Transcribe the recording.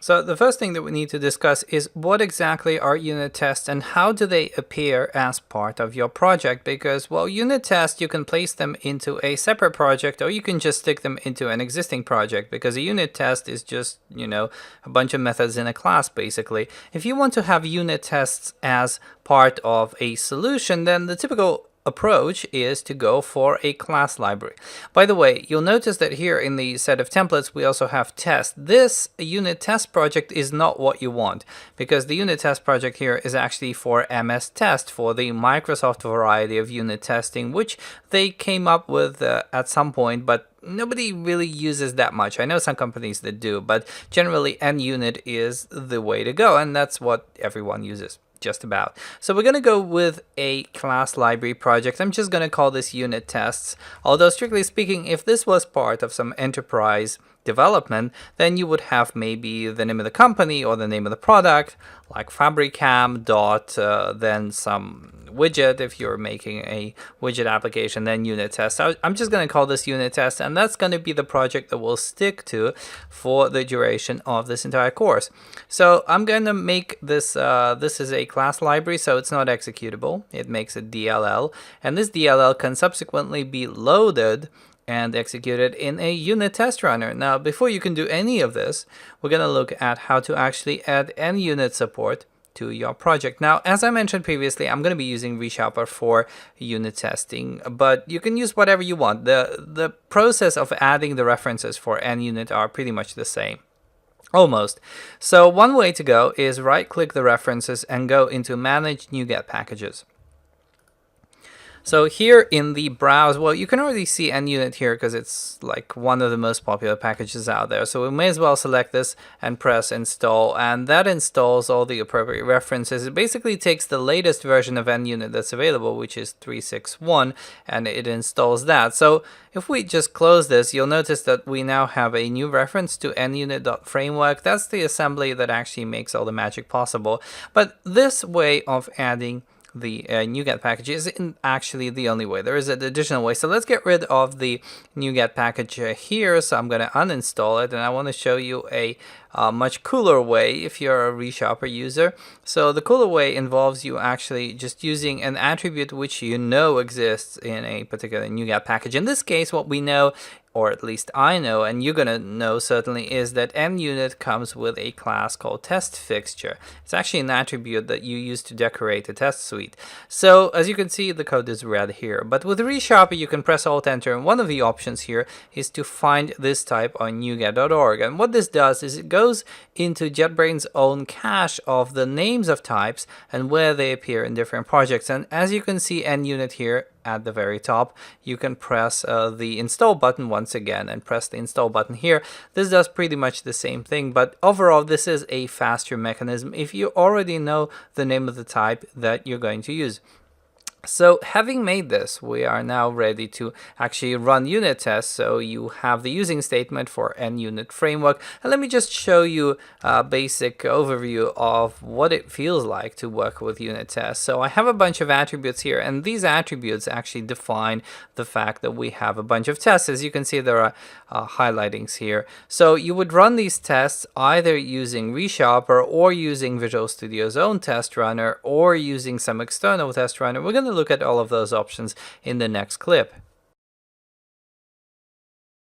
So the first thing that we need to discuss is what exactly are unit tests and how do they appear as part of your project? Because, well, unit tests, you can place them into a separate project or you can just stick them into an existing project, because a unit test is just, a bunch of methods in a class, basically. If you want to have unit tests as part of a solution, then the typical approach is to go for a class library. By the way, you'll notice that here in the set of templates we also have test. This unit test project is not what you want, because the unit test project here is actually for MS Test, for the Microsoft variety of unit testing, which they came up with at some point, but nobody really uses that much. I know some companies that do, but generally NUnit is the way to go, and that's what everyone uses. Just about. So we're going to go with a class library project. I'm just going to call this unit tests. Although strictly speaking, if this was part of some enterprise development, then you would have maybe the name of the company or the name of the product, like Fabricam dot then some widget. If you're making a widget application, then unit test. So I'm just going to call this unit test, and that's going to be the project that we'll stick to for the duration of this entire course. So I'm going to make this, this is a class library, so it's not executable. It makes a DLL, and this DLL can subsequently be loaded and executed in a unit test runner. Now, before you can do any of this, we're going to look at how to actually add NUnit support to your project. Now, as I mentioned previously, I'm going to be using ReSharper for unit testing, but you can use whatever you want. The process of adding the references for NUnit are pretty much the same. Almost. So one way to go is right-click the references and go into Manage NuGet Packages. So here in the browse, well, you can already see NUnit here because it's like one of the most popular packages out there. So we may as well select this and press install, and that installs all the appropriate references. It basically takes the latest version of NUnit that's available, which is 3.6.1, and it installs that. So if we just close this, you'll notice that we now have a new reference to NUnit.framework. That's the assembly that actually makes all the magic possible. But this way of adding the NuGet package isn't actually the only way. There is an additional way. So let's get rid of the NuGet package here. So I'm going to uninstall it, and I want to show you a much cooler way if you're a ReSharper user. So the cooler way involves you actually just using an attribute which you know exists in a particular NuGet package. In this case, what we know, or at least I know, and you're going to know certainly, is that NUnit comes with a class called testFixture. It's actually an attribute that you use to decorate a test suite. So as you can see, the code is red here. But with ReSharper, you can press Alt-Enter, and one of the options here is to find this type on NuGet.org. And what this does is it goes into JetBrains' own cache of the names of types and where they appear in different projects. And as you can see, NUnit here at the very top, you can press the install button once again and press the install button here. This does pretty much the same thing, but overall this is a faster mechanism if you already know the name of the type that you're going to use. So having made this, we are now ready to actually run unit tests. So you have the using statement for NUnit framework. And let me just show you a basic overview of what it feels like to work with unit tests. So I have a bunch of attributes here, and these attributes actually define the fact that we have a bunch of tests. As you can see, there are highlightings here. So you would run these tests either using ReSharper or using Visual Studio's own test runner or using some external test runner. We're going to look at all of those options in the next clip.